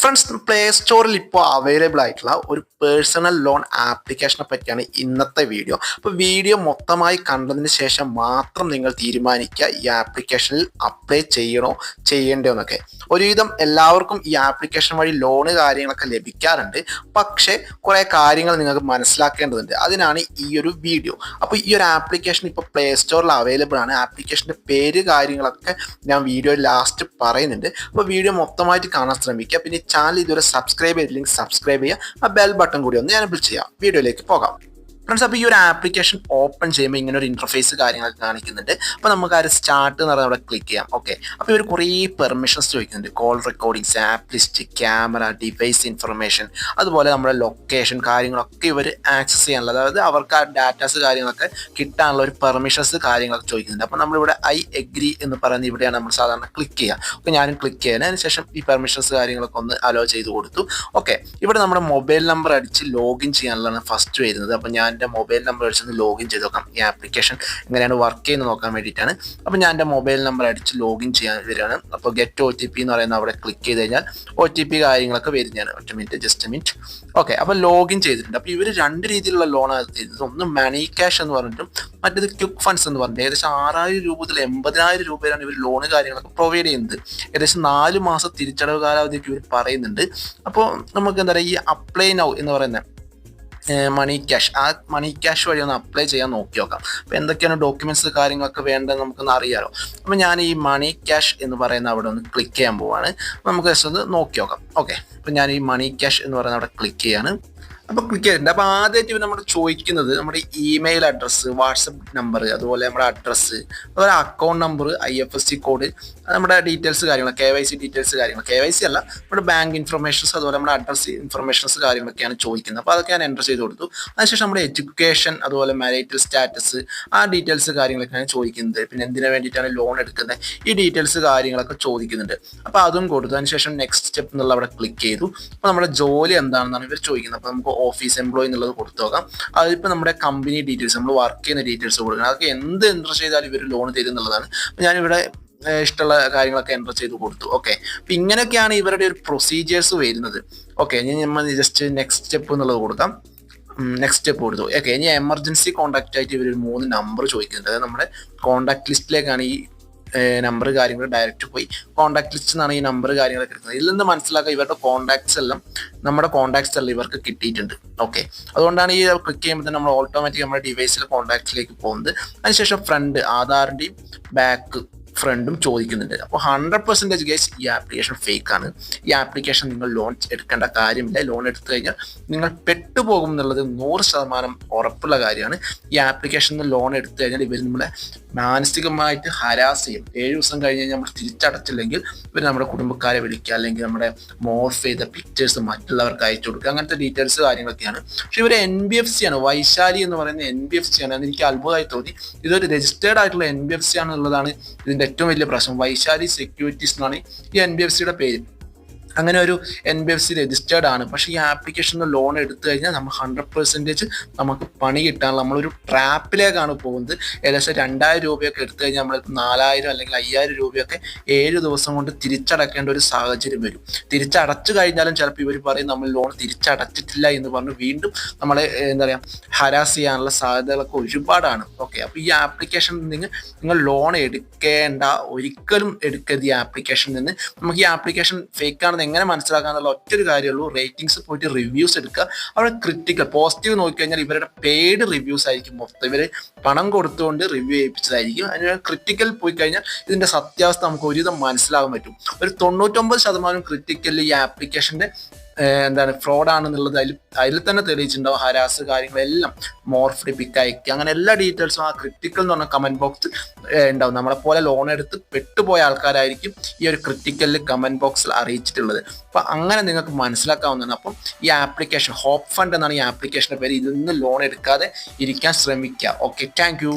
Friends, play സ്റ്റോറിൽ ഇപ്പോൾ available ആയിട്ടുള്ള ഒരു പേഴ്സണൽ ലോൺ ആപ്ലിക്കേഷനെ പറ്റിയാണ് ഇന്നത്തെ വീഡിയോ. അപ്പോൾ വീഡിയോ മൊത്തമായി കണ്ടതിന് ശേഷം മാത്രം നിങ്ങൾ തീരുമാനിക്കുക ഈ ആപ്ലിക്കേഷനിൽ അപ്ലൈ ചെയ്യണോ ചെയ്യണ്ടോ എന്നൊക്കെ. ഒരുവിധം എല്ലാവർക്കും ഈ ആപ്ലിക്കേഷൻ വഴി ലോണ് കാര്യങ്ങളൊക്കെ ലഭിക്കാറുണ്ട്. പക്ഷേ കുറേ കാര്യങ്ങൾ നിങ്ങൾക്ക് മനസ്സിലാക്കേണ്ടതുണ്ട്. അതിനാണ് ഈ ഒരു വീഡിയോ. അപ്പോൾ ഈ ഒരു ആപ്ലിക്കേഷൻ ഇപ്പോൾ പ്ലേ സ്റ്റോറിൽ അവൈലബിൾ ആണ്. ആപ്ലിക്കേഷൻ്റെ പേര് കാര്യങ്ങളൊക്കെ ഞാൻ വീഡിയോ ലാസ്റ്റ് പറയുന്നുണ്ട്. അപ്പോൾ വീഡിയോ മൊത്തമായിട്ട് കാണാൻ ശ്രമിക്കുക. പിന്നെ ചാനൽ ഇതുവരെ സബ്സ്ക്രൈബ് ചെയ്തില്ലെങ്കിൽ സബ്സ്ക്രൈബ് ചെയ്യുക. ആ ബെൽ ബട്ടൺ കൂടി ഒന്ന് എനേബിൾ ചെയ്യാം. വീഡിയോയിലേക്ക് പോകാം. ഫ്രണ്ട്സ്, അപ്പോൾ ഈ ഒരു ആപ്ലിക്കേഷൻ ഓപ്പൺ ചെയ്യുമ്പോൾ ഇങ്ങനെ ഒരു ഇൻ്റർഫേസ് കാര്യങ്ങളൊക്കെ കാണിക്കുന്നുണ്ട്. അപ്പോൾ നമുക്ക് ആ ഒരു സ്റ്റാർട്ട് എന്ന് പറഞ്ഞാൽ അവിടെ ക്ലിക്ക് ചെയ്യാം. ഓക്കെ, അപ്പോൾ ഇവർ കുറേ പെർമിഷൻസ് ചോദിക്കുന്നുണ്ട്. Call recordings, app list, camera, device information, അതുപോലെ നമ്മുടെ ലൊക്കേഷൻ കാര്യങ്ങളൊക്കെ ഇവർ ആക്സസ് ചെയ്യാനുള്ള, അതായത് അവർക്ക് ആ ഡാറ്റാസ് കാര്യങ്ങളൊക്കെ കിട്ടാനുള്ള ഒരു പെർമിഷൻസ് കാര്യങ്ങളൊക്കെ ചോദിക്കുന്നുണ്ട്. അപ്പോൾ നമ്മളിവിടെ ഐ എഗ്രി എന്ന് പറയുന്നത് ഇവിടെയാണ് നമ്മൾ സാധാരണ ക്ലിക്ക് ചെയ്യുക. അപ്പോൾ ഞാനും ക്ലിക്ക് ചെയ്യുന്നത്. അതിനുശേഷം ഈ പെർമിഷൻസ് കാര്യങ്ങളൊക്കെ ഒന്ന് അലോ ചെയ്ത് കൊടുത്തു. ഓക്കെ, ഇവിടെ നമ്മുടെ മൊബൈൽ നമ്പർ അടിച്ച് ലോഗിൻ ചെയ്യാനുള്ളതാണ് ഫസ്റ്റ് വരുന്നത്. അപ്പോൾ ഞാൻ എൻ്റെ മൊബൈൽ നമ്പർ അടിച്ചൊന്ന് ലോഗിൻ ചെയ്ത് നോക്കാം. ഈ ആപ്ലിക്കേഷൻ എങ്ങനെയാണ് വർക്ക് ചെയ്യുന്നത് നോക്കാൻ വേണ്ടിയിട്ടാണ്. അപ്പോൾ ഞാൻ എൻ്റെ മൊബൈൽ നമ്പർ അടിച്ച് ലോഗിൻ ചെയ്യാൻ വരികയാണ്. അപ്പോൾ ഗെറ്റ് OTP എന്ന് പറയുന്ന അവിടെ ക്ലിക്ക് ചെയ്ത് കഴിഞ്ഞാൽ OTP കാര്യങ്ങളൊക്കെ വരുന്നതാണ്. Just minute. ഓക്കെ, അപ്പോൾ ലോഗിൻ ചെയ്തിട്ടുണ്ട്. അപ്പോൾ ഇവർ രണ്ട് രീതിയിലുള്ള ലോണാണ് ചെയ്തത്. ഒന്ന് മണി ക്യാഷ് എന്ന് പറഞ്ഞിട്ടും മറ്റേത് ക്വിക്ക് ഫണ്ട്സ് എന്ന് പറഞ്ഞിട്ട് ഏകദേശം 6000 രൂപ മുതൽ 80,000 രൂപയാണ് ഇവർ ലോണ് കാര്യങ്ങളൊക്കെ പ്രൊവൈഡ് ചെയ്യുന്നത്. ഏകദേശം 4 മാസം തിരിച്ചടവ് കാലാവധിയൊക്കെ ഇവർ പറയുന്നുണ്ട്. അപ്പോൾ നമുക്ക് എന്താ പറയുക, ഈ അപ്ലൈ നൗ എന്ന് പറയുന്നത് മണി ക്യാഷ്, ആ മണി ക്യാഷ് വഴി ഒന്ന് അപ്ലൈ ചെയ്യാൻ നോക്കി നോക്കാം. അപ്പോൾ എന്തൊക്കെയാണ് ഡോക്യുമെൻറ്റ്സ് കാര്യങ്ങളൊക്കെ വേണ്ടത് നമുക്കൊന്ന് അറിയാമല്ലോ. അപ്പോൾ ഞാൻ ഈ മണി ക്യാഷ് എന്ന് പറയുന്ന അവിടെ ഒന്ന് ക്ലിക്ക് ചെയ്യാൻ പോവാണ്. അപ്പോൾ നമുക്ക് ജസ്റ്റ് ഒന്ന് നോക്കി നോക്കാം. ഓക്കെ, അപ്പോൾ ഞാൻ ഈ മണി ക്യാഷ് എന്ന് പറയുന്ന അവിടെ ക്ലിക്ക് ചെയ്യാണ്. അപ്പോൾ ക്ലിക്ക് ചെയ്തിട്ടുണ്ട്. അപ്പോൾ ആദ്യമായിട്ട് നമ്മൾ ചോദിക്കുന്നത് നമ്മുടെ ഇമെയിൽ അഡ്രസ്സ്, വാട്സപ്പ് നമ്പർ, അതുപോലെ നമ്മുടെ അഡ്രസ്സ്, അതുപോലെ അക്കൗണ്ട് നമ്പർ, IFSC കോഡ്, നമ്മുടെ ഡീറ്റെയിൽസ് കാര്യങ്ങൾ, KYC ഡീറ്റെയിൽസ് കാര്യങ്ങൾ, KYC അല്ല, നമ്മുടെ ബാങ്ക് ഇൻഫർമേഷൻസ്, അതുപോലെ നമ്മുടെ അഡ്രസ്സ് ഇൻഫർമേഷൻസ് കാര്യങ്ങളൊക്കെയാണ് ചോദിക്കുന്നത്. അപ്പോൾ അതൊക്കെ ഞാൻ എൻ്റർ ചെയ്ത് കൊടുത്തു. അതിനുശേഷം നമ്മുടെ എഡ്യൂക്കേഷൻ, അതുപോലെ മാരിറ്റൽ സ്റ്റാറ്റസ്, ആ ഡീറ്റെയിൽസ് കാര്യങ്ങളൊക്കെയാണ് ചോദിക്കുന്നത്. പിന്നെ എന്തിനു വേണ്ടിയിട്ടാണ് ലോൺ എടുക്കുന്നത്, ഈ ഡീറ്റെയിൽസ് കാര്യങ്ങളൊക്കെ ചോദിക്കുന്നുണ്ട്. അപ്പോൾ അതും കൊടുത്തു. അതിനുശേഷം നെക്സ്റ്റ് സ്റ്റെപ്പ് എന്നുള്ള അവിടെ ക്ലിക്ക് ചെയ്തു. അപ്പോൾ നമ്മുടെ ജോലി എന്താണെന്നാണ് ഇവർ ചോദിക്കുന്നത്. അപ്പോൾ നമുക്ക് ഓഫീസ് എംപ്ലോയി എന്നുള്ളത് കൊടുത്തു നോക്കാം. അതിപ്പോൾ നമ്മുടെ കമ്പനി ഡീറ്റെയിൽസ്, നമ്മൾ വർക്ക് ചെയ്യുന്ന ഡീറ്റെയിൽസ് കൊടുക്കണം. അതൊക്കെ എന്ത് എൻ്റർ ചെയ്താലും ഇവർ ലോൺ തരും എന്നുള്ളതാണ്. അപ്പോൾ ഞാനിവിടെ ഇഷ്ടമുള്ള കാര്യങ്ങളൊക്കെ എൻ്റർ ചെയ്ത് കൊടുത്തു. ഓക്കെ, അപ്പം ഇങ്ങനെയൊക്കെയാണ് ഇവരുടെ ഒരു പ്രൊസീജിയേഴ്സ് വരുന്നത്. ഓക്കെ, ഇനി നമ്മൾ ജസ്റ്റ് നെക്സ്റ്റ് സ്റ്റെപ്പ് എന്നുള്ളത് കൊടുക്കാം. നെക്സ്റ്റ് സ്റ്റെപ്പ് കൊടുത്തു. ഓക്കെ, ഇനി എമർജൻസി കോൺടാക്റ്റ് ആയിട്ട് ഇവർ 3 നമ്പർ ചോദിക്കുന്നുണ്ട്. അതായത് നമ്മുടെ കോൺടാക്ട് ലിസ്റ്റിലേക്കാണ് ഈ നമ്പർ കാര്യങ്ങൾ ഡയറക്റ്റ് പോയി കോൺടാക്ട് ലിസ്റ്റ് എന്നാണ് ഈ നമ്പർ കാര്യങ്ങളൊക്കെ എടുക്കുന്നത്. ഇതിൽ നിന്ന് മനസ്സിലാക്കുക ഇവരുടെ കോൺടാക്ട്സ് എല്ലാം നമ്മുടെ കോൺടാക്ട്സ് എല്ലാം ഇവർക്ക് കിട്ടിയിട്ടുണ്ട്. ഓക്കെ, അതുകൊണ്ടാണ് ഈ ക്ലിക്ക് ചെയ്യുമ്പോൾ തന്നെ നമ്മൾ ഓട്ടോമാറ്റിക് നമ്മുടെ ഡിവൈസിലെ കോൺടാക്ട്സിലേക്ക് പോകുന്നത്. അതിനുശേഷം ഫ്രണ്ട്, ആധാറിൻ്റെയും ബാക്ക് ഫ്രണ്ടും ചോദിക്കുന്നുണ്ട്. അപ്പോൾ 100% ഗൈസ് ഈ ആപ്ലിക്കേഷൻ ഫേക്ക് ആണ്. ഈ ആപ്ലിക്കേഷൻ നിങ്ങൾ ലോൺ എടുക്കേണ്ട കാര്യമില്ല. ലോൺ എടുത്തു കഴിഞ്ഞാൽ നിങ്ങൾ പെട്ടുപോകും എന്നുള്ളത് 100% ഉറപ്പുള്ള കാര്യമാണ്. ഈ ആപ്ലിക്കേഷനിൽ ലോൺ എടുത്തു കഴിഞ്ഞാൽ ഇവർ നമ്മളെ മാനസികമായിട്ട് ഹരാസ് ചെയ്യും. 7 ദിവസം കഴിഞ്ഞ് കഴിഞ്ഞാൽ നമ്മൾ തിരിച്ചടച്ചില്ലെങ്കിൽ ഇവർ നമ്മുടെ കുടുംബക്കാരെ വിളിക്കുക, അല്ലെങ്കിൽ നമ്മുടെ മോർഫ് ചെയ്ത പിക്ചേഴ്സ് മറ്റുള്ളവർക്ക് അയച്ചു കൊടുക്കുക, അങ്ങനത്തെ ഡീറ്റെയിൽസ് കാര്യങ്ങളൊക്കെയാണ്. പക്ഷേ ഇവർ NBFC ആണ്, വൈശാലി എന്ന് പറയുന്ന NBFC ആണ്. അതെനിക്ക് അത്ഭുതമായി തോന്നി. ഇതൊരു രജിസ്റ്റേർഡ് ആയിട്ടുള്ള NBFC ആണെന്നുള്ളതാണ് ഇതിൻ്റെ ഏറ്റവും വലിയ പ്രശ്നം. വൈശാലി സെക്യൂരിറ്റീസ് എന്നാണ് ഈ NBFCയുടെ പേര്. അങ്ങനെ ഒരു NBFC രജിസ്റ്റേർഡ് ആണ്. പക്ഷേ ഈ ആപ്ലിക്കേഷനിൽ ലോൺ എടുത്തു കഴിഞ്ഞാൽ നമ്മൾ 100% നമുക്ക് പണി കിട്ടാനുള്ള നമ്മളൊരു ട്രാപ്പിലേക്കാണ് പോകുന്നത്. ഏകദേശം 2000 രൂപയൊക്കെ എടുത്തു കഴിഞ്ഞാൽ നമ്മൾ 4000 അല്ലെങ്കിൽ 5000 രൂപയൊക്കെ 7 ദിവസം കൊണ്ട് തിരിച്ചടക്കേണ്ട ഒരു സാഹചര്യം വരും. തിരിച്ചടച്ചു കഴിഞ്ഞാലും ചിലപ്പോൾ ഇവർ പറയും നമ്മൾ ലോൺ തിരിച്ചടച്ചിട്ടില്ല എന്ന് പറഞ്ഞ് വീണ്ടും നമ്മളെ എന്താ പറയുക ഹരാസ് ചെയ്യാനുള്ള സാധ്യതകളൊക്കെ ഒരുപാടാണ്. ഓക്കെ, അപ്പോൾ ഈ ആപ്ലിക്കേഷനിൽ നിന്ന് നിങ്ങൾ ലോൺ എടുക്കേണ്ട, ഒരിക്കലും എടുക്കരുത് ഈ ആപ്ലിക്കേഷനിൽ നിന്ന്. നമുക്ക് ഈ ആപ്ലിക്കേഷൻ ഫേക്ക് ആണെന്ന് എങ്ങനെ മനസ്സിലാക്കാന്നുള്ള ഒറ്റൊരു കാര്യമുള്ളൂ. റേറ്റിംഗ്സ് പോയിട്ട് റിവ്യൂസ് എടുക്കുക. അവിടെ ക്രിട്ടിക്കൽ, പോസിറ്റീവ് നോക്കിക്കഴിഞ്ഞാൽ ഇവരുടെ പെയ്ഡ് റിവ്യൂസ് ആയിരിക്കും മൊത്തം. ഇവർ പണം കൊടുത്തുകൊണ്ട് റിവ്യൂ ചെയ്യിപ്പിച്ചതായിരിക്കും. അതിന് ക്രിട്ടിക്കൽ പോയി കഴിഞ്ഞാൽ ഇതിൻ്റെ സത്യാവസ്ഥ നമുക്ക് ഒരുവിധം മനസ്സിലാകാൻ പറ്റും. ഒരു 99% ക്രിട്ടിക്കൽ ഈ ആപ്ലിക്കേഷൻ്റെ എന്താണ് ഫ്രോഡാണെന്നുള്ളത് അതിൽ തന്നെ തെളിയിച്ചിട്ടുണ്ടാവും. ഹരാസ് കാര്യങ്ങളെല്ലാം മോർഫ്ഡ് പിക്ക് അയക്കുക, അങ്ങനെ എല്ലാ ഡീറ്റെയിൽസും ആ ക്രിട്ടിക്കൽ എന്ന് പറഞ്ഞ കമൻറ്റ് ബോക്സിൽ ഉണ്ടാവും. നമ്മളെപ്പോലെ ലോൺ എടുത്ത് പെട്ടുപോയ ആൾക്കാരായിരിക്കും ഈ ഒരു ക്രിട്ടിക്കലിൽ കമൻറ്റ് ബോക്സിൽ അറിയിച്ചിട്ടുള്ളത്. അപ്പോൾ അങ്ങനെ നിങ്ങൾക്ക് മനസ്സിലാക്കാവുന്നതാണ്. അപ്പം ഈ ആപ്ലിക്കേഷൻ ഹോപ്പ് ഫണ്ട് എന്നാണ് ഈ ആപ്ലിക്കേഷൻ്റെ പേര്. ഇതിൽ നിന്ന് ലോൺ എടുക്കാതെ ഇരിക്കാൻ ശ്രമിക്കുക. Okay, thank you.